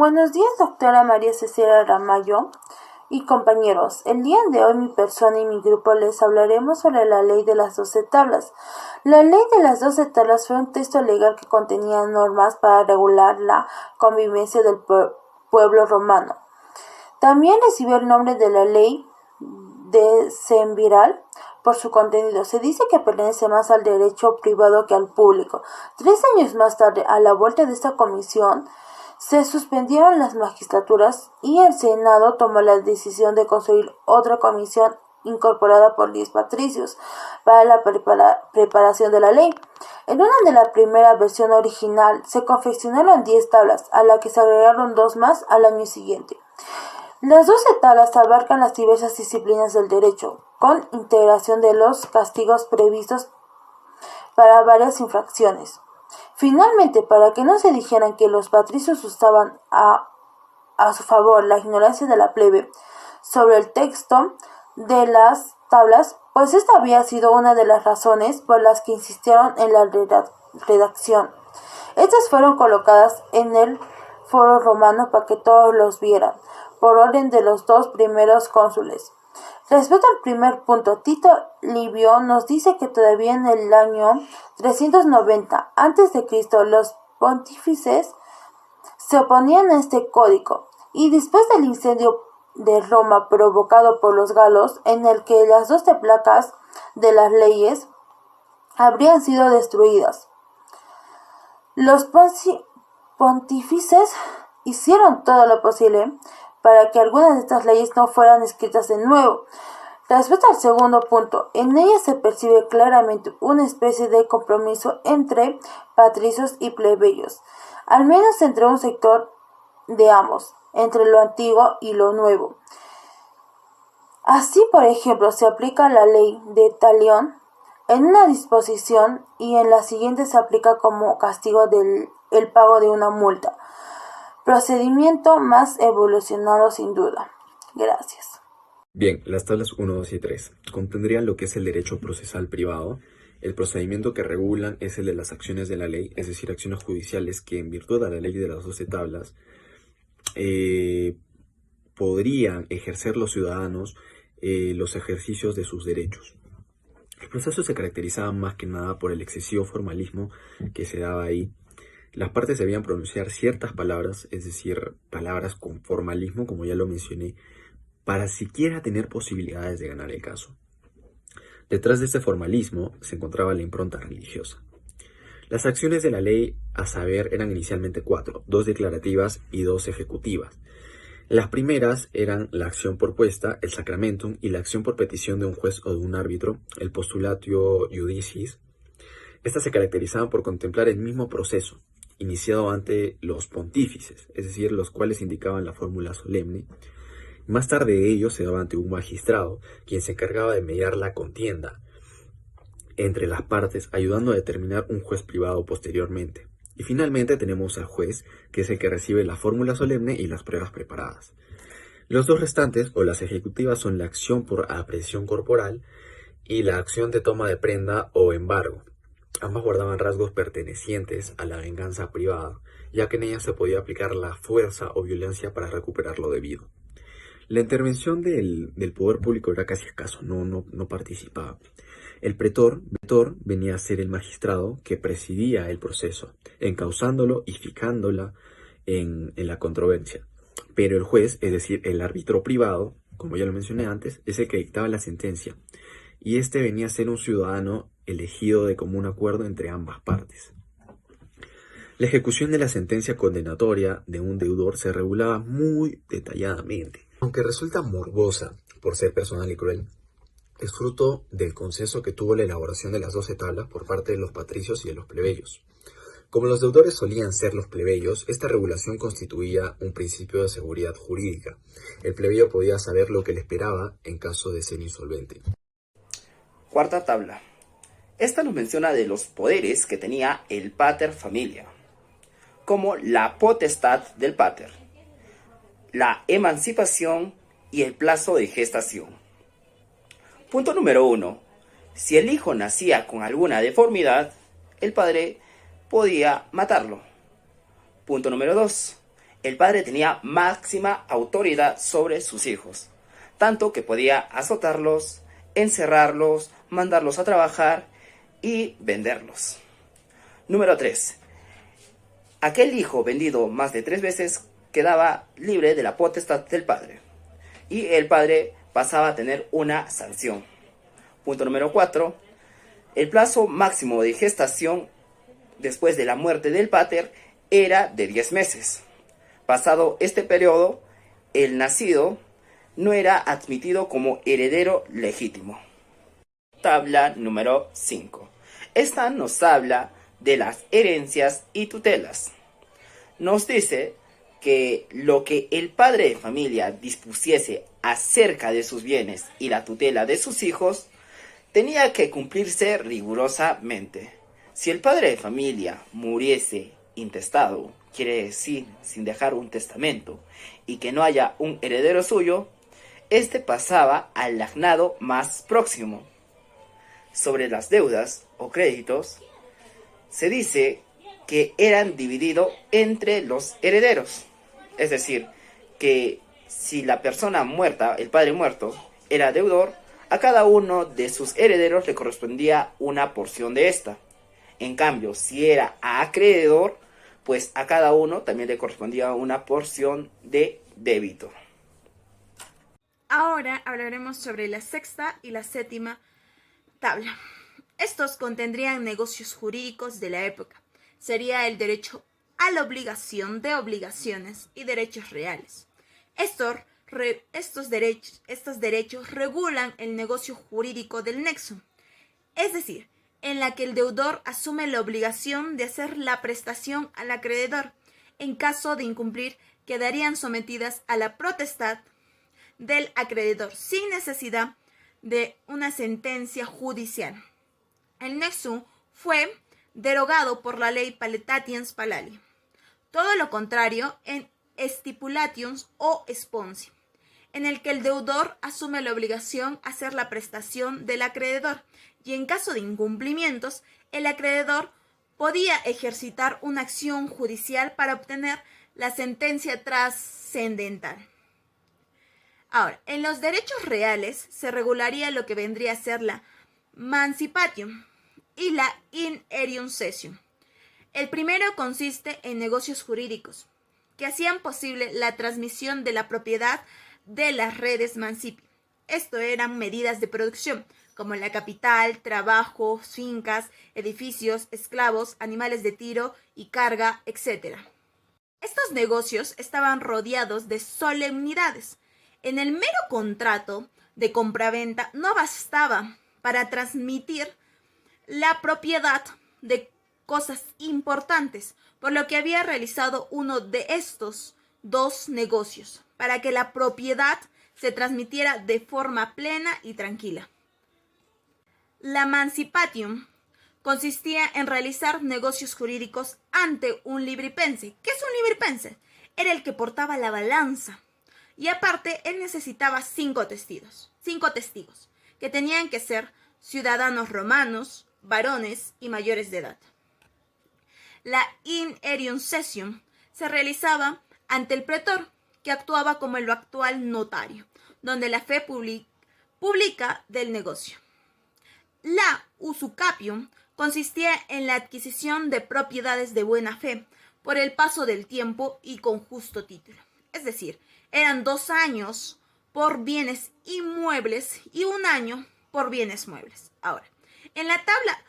Buenos días, doctora María Cecilia Ramallo y compañeros. El día de hoy mi persona y mi grupo les hablaremos sobre la Ley de las 12 Tablas. La Ley de las 12 Tablas fue un texto legal que contenía normas para regular la convivencia del pueblo romano. También recibió el nombre de la Ley decemviral por su contenido. Se dice que pertenece más al derecho privado que al público. 3 años más tarde, a la vuelta de esta comisión, se suspendieron las magistraturas y el Senado tomó la decisión de construir otra comisión incorporada por 10 patricios para la preparación de la ley. En una de la primera versión original se confeccionaron 10 tablas, a la que se agregaron 2 más al año siguiente. Las 12 tablas abarcan las diversas disciplinas del derecho, con integración de los castigos previstos para varias infracciones. Finalmente, para que no se dijeran que los patricios usaban a su favor la ignorancia de la plebe sobre el texto de las tablas, pues esta había sido una de las razones por las que insistieron en la redacción. Estas fueron colocadas en el foro romano para que todos los vieran, por orden de los 2 primeros cónsules. Respecto al primer punto, Tito Livio nos dice que todavía en el año 390 a.C. los pontífices se oponían a este código, y después del incendio de Roma provocado por los galos, en el que las 12 placas de las leyes habrían sido destruidas, los pontífices hicieron todo lo posible para que algunas de estas leyes no fueran escritas de nuevo. Respecto al segundo punto, en ella se percibe claramente una especie de compromiso entre patricios y plebeyos, al menos entre un sector de ambos, entre lo antiguo y lo nuevo. Así, por ejemplo, se aplica la ley de talión en una disposición y en la siguiente se aplica como castigo el pago de una multa. Procedimiento más evolucionado sin duda. Gracias. Bien, las tablas 1, 2 y 3 contendrían lo que es el derecho procesal privado. El procedimiento que regulan es el de las acciones de la ley, es decir, acciones judiciales que en virtud de la ley de las 12 tablas podrían ejercer los ciudadanos los ejercicios de sus derechos. El proceso se caracterizaba más que nada por el excesivo formalismo que se daba ahí. Las partes debían pronunciar ciertas palabras, es decir, palabras con formalismo, como ya lo mencioné, para siquiera tener posibilidades de ganar el caso. Detrás de este formalismo se encontraba la impronta religiosa. Las acciones de la ley, a saber, eran inicialmente 4, 2 declarativas y 2 ejecutivas. Las primeras eran la acción propuesta, el sacramentum, y la acción por petición de un juez o de un árbitro, el postulatio iudicis. Estas se caracterizaban por contemplar el mismo proceso, iniciado ante los pontífices, es decir, los cuales indicaban la fórmula solemne. Más tarde ello se daba ante un magistrado, quien se encargaba de mediar la contienda entre las partes, ayudando a determinar un juez privado posteriormente. Y finalmente tenemos al juez, que es el que recibe la fórmula solemne y las pruebas preparadas. Los 2 restantes, o las ejecutivas, son la acción por apreciación corporal y la acción de toma de prenda o embargo. Ambas guardaban rasgos pertenecientes a la venganza privada, ya que en ellas se podía aplicar la fuerza o violencia para recuperar lo debido. La intervención del poder público era casi escaso, no participaba. El pretor venía a ser el magistrado que presidía el proceso, encauzándolo y fijándola en la controversia. Pero el juez, es decir, el árbitro privado, como ya lo mencioné antes, es el que dictaba la sentencia, y este venía a ser un ciudadano elegido de común acuerdo entre ambas partes. La ejecución de la sentencia condenatoria de un deudor se regulaba muy detalladamente. Aunque resulta morbosa por ser personal y cruel, es fruto del consenso que tuvo la elaboración de las 12 tablas por parte de los patricios y de los plebeyos. Como los deudores solían ser los plebeyos, esta regulación constituía un principio de seguridad jurídica. El plebeyo podía saber lo que le esperaba en caso de ser insolvente. Cuarta tabla. Esta nos menciona de los poderes que tenía el pater familia, como la potestad del pater, la emancipación y el plazo de gestación. Punto número 1. Si el hijo nacía con alguna deformidad, el padre podía matarlo. Punto número 2. el padre tenía máxima autoridad sobre sus hijos, tanto que podía azotarlos, encerrarlos, mandarlos a trabajar y venderlos. Número 3. Aquel hijo vendido más de 3 veces quedaba libre de la potestad del padre y el padre pasaba a tener una sanción. Punto número 4. El plazo máximo de gestación después de la muerte del pater era de 10 meses. Pasado este periodo, el nacido no era admitido como heredero legítimo. Tabla número 5. Esta nos habla de las herencias y tutelas. Nos dice que lo que el padre de familia dispusiese acerca de sus bienes y la tutela de sus hijos tenía que cumplirse rigurosamente. Si el padre de familia muriese intestado, quiere decir sin dejar un testamento, y que no haya un heredero suyo, este pasaba al lagnado más próximo. Sobre las deudas o créditos, se dice que eran divididos entre los herederos. Es decir, que si la persona muerta, el padre muerto, era deudor, a cada uno de sus herederos le correspondía una porción de esta. En cambio, si era acreedor, pues a cada uno también le correspondía una porción de débito. Ahora hablaremos sobre la sexta y la séptima tabla. Estos contendrían negocios jurídicos de la época. Sería el derecho a la obligación de obligaciones y derechos reales. Estos derechos regulan el negocio jurídico del nexo, es decir, en la que el deudor asume la obligación de hacer la prestación al acreedor. En caso de incumplir, quedarían sometidas a la potestad del acreedor sin necesidad de una sentencia judicial. El nexo fue derogado por la ley Paletatiens Palali. Todo lo contrario en Stipulations o Sponsi, en el que el deudor asume la obligación a hacer la prestación del acreedor, y en caso de incumplimientos, el acreedor podía ejercitar una acción judicial para obtener la sentencia trascendental. Ahora, en los derechos reales se regularía lo que vendría a ser la mancipatio y la in erium cessio. El primero consiste en negocios jurídicos que hacían posible la transmisión de la propiedad de las redes mancipi. Esto eran medidas de producción, como la capital, trabajo, fincas, edificios, esclavos, animales de tiro y carga, etc. Estos negocios estaban rodeados de solemnidades. En el mero contrato de compraventa no bastaba para transmitir la propiedad de cosas importantes, por lo que había realizado uno de estos dos negocios, para que la propiedad se transmitiera de forma plena y tranquila. La mancipatium consistía en realizar negocios jurídicos ante un libripense. ¿Qué es un libripense? Era el que portaba la balanza. Y aparte, él necesitaba 5 testigos, que tenían que ser ciudadanos romanos, varones y mayores de edad. La in erium cessium se realizaba ante el pretor, que actuaba como el actual notario, donde la fe pública del negocio. La usucapium consistía en la adquisición de propiedades de buena fe por el paso del tiempo y con justo título. Es decir, eran 2 años por bienes inmuebles y 1 año por bienes muebles. Ahora, en la tabla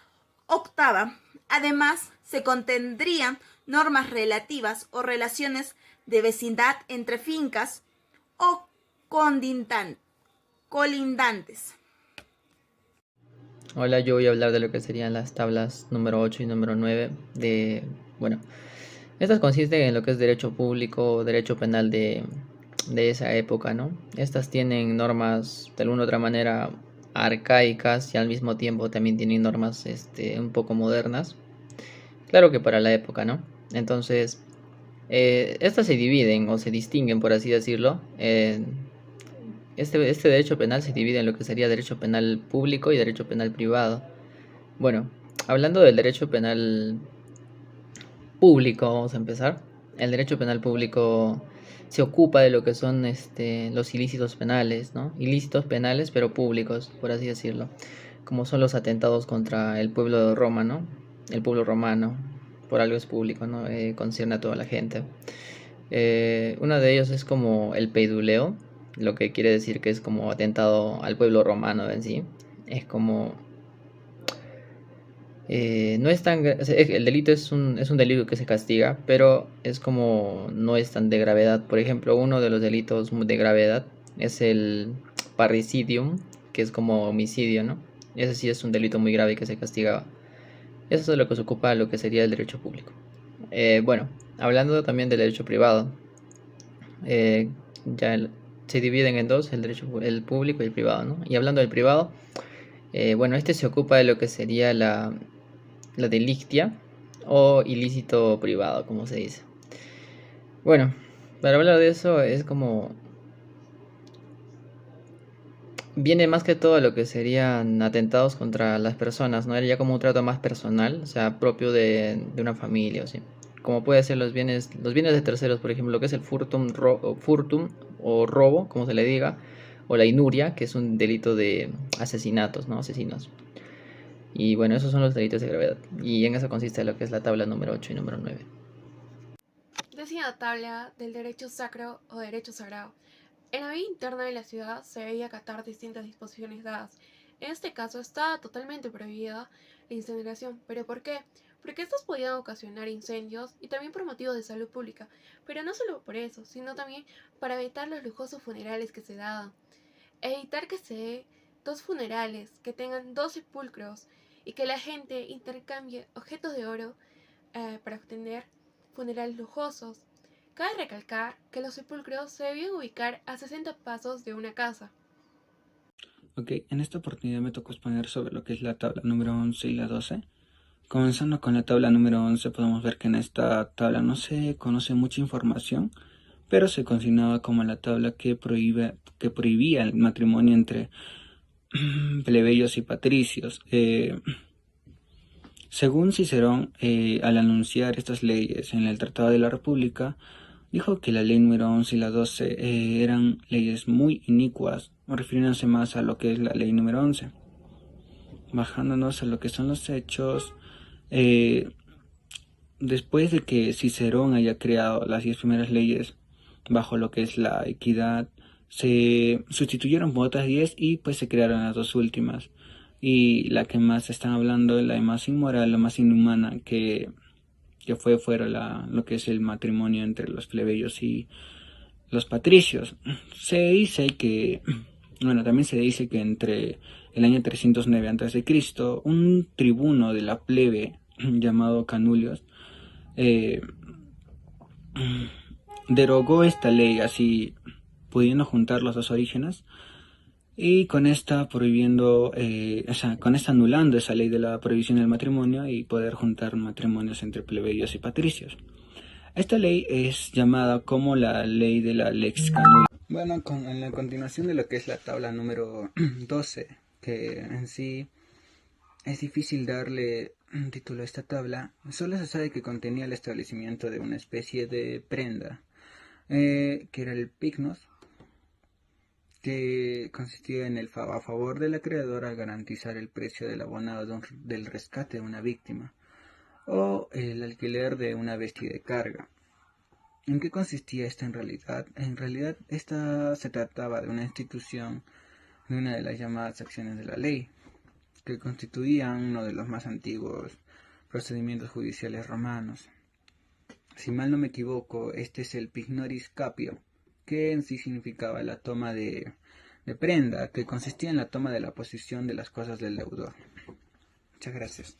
octava, además, se contendrían normas relativas o relaciones de vecindad entre fincas o colindantes. Hola, yo voy a hablar de lo que serían las tablas número 8 y número 9 estas consisten en lo que es derecho público, derecho penal de esa época, ¿no? Estas tienen normas de alguna u otra manera arcaicas y al mismo tiempo también tienen normas un poco modernas. Claro que para la época, ¿no? Entonces, estas se dividen o se distinguen, por así decirlo. Este derecho penal se divide en lo que sería derecho penal público y derecho penal privado. Bueno, hablando del derecho penal público, vamos a empezar. el derecho penal público se ocupa de lo que son los ilícitos penales, ¿no? Ilícitos penales, pero públicos, por así decirlo, como son los atentados contra el pueblo de Roma, ¿no? El pueblo romano, por algo es público, ¿no? Concierne a toda la gente. Uno de ellos es como el peiduleo, lo que quiere decir que es como atentado al pueblo romano en sí. Es como no es tan, el delito es un delito que se castiga, pero es como no es tan de gravedad. Por ejemplo, uno de los delitos de gravedad es el parricidium, que es como homicidio, ¿no? Ese sí es un delito muy grave que se castiga. Eso es de lo que se ocupa lo que sería el derecho público. Bueno, hablando también del derecho privado, eh, se dividen en dos, el público y el privado, ¿no? Y hablando del privado, bueno, este se ocupa de lo que sería la delictia o ilícito privado, como se dice. Bueno, para hablar de eso es como viene más que todo lo que serían atentados contra las personas, ¿no? Era ya como un trato más personal, o sea, propio de una familia, o sí. Como puede ser los bienes de terceros, por ejemplo, lo que es el furtum o robo, como se le diga, o la inuria, que es un delito de asesinatos, ¿no? Asesinos. Y bueno, esos son los delitos de gravedad. Y en eso consiste lo que es la tabla número 8 y número 9. Decía la tabla del derecho sacro o derecho sagrado. En la vida interna de la ciudad se debía acatar distintas disposiciones dadas. En este caso estaba totalmente prohibida la incineración. ¿Pero por qué? Porque estos podían ocasionar incendios y también por motivos de salud pública. Pero no solo por eso, sino también para evitar los lujosos funerales que se daban. Evitar que se dé 2 funerales que tengan 2 sepulcros y que la gente intercambie objetos de oro para obtener funerales lujosos. Cabe recalcar que los sepulcros se debían ubicar a 60 pasos de una casa. Ok, en esta oportunidad me tocó exponer sobre lo que es la tabla número 11 y la 12. Comenzando con la tabla número 11, podemos ver que en esta tabla no se conoce mucha información, pero se consignaba como la tabla que prohibía el matrimonio entre plebeyos y patricios. Según Cicerón, al anunciar estas leyes en el Tratado de la República, dijo que la ley número 11 y la 12 eran leyes muy inicuas, refiriéndose más a lo que es la ley número 11. Bajándonos a lo que son los hechos, después de que Cicerón haya creado las 10 primeras leyes bajo lo que es la equidad, se sustituyeron por otras 10 y pues se crearon las 2 últimas. Y la que más están hablando, la más inmoral, la más inhumana, que fuera lo que es el matrimonio entre los plebeyos y los patricios. También se dice que entre el año 309 a.C., un tribuno de la plebe llamado Canulios derogó esta ley, así pudiendo juntar los dos orígenes, y con esta anulando esa ley de la prohibición del matrimonio y poder juntar matrimonios entre plebeyos y patricios. Esta ley es llamada como la ley de la Lex Canulia. Bueno, en la continuación de lo que es la tabla número 12, que en sí es difícil darle un título a esta tabla, solo se sabe que contenía el establecimiento de una especie de prenda, que era el pignos, que consistía en a favor del acreedor a garantizar el precio del abonado del rescate de una víctima, o el alquiler de una bestia de carga. ¿En qué consistía esta en realidad? En realidad esta se trataba de una institución de una de las llamadas acciones de la ley, que constituían uno de los más antiguos procedimientos judiciales romanos. Si mal no me equivoco, este es el pignoris capio, que en sí significaba la toma de prenda, que consistía en la toma de la posesión de las cosas del deudor. Muchas gracias.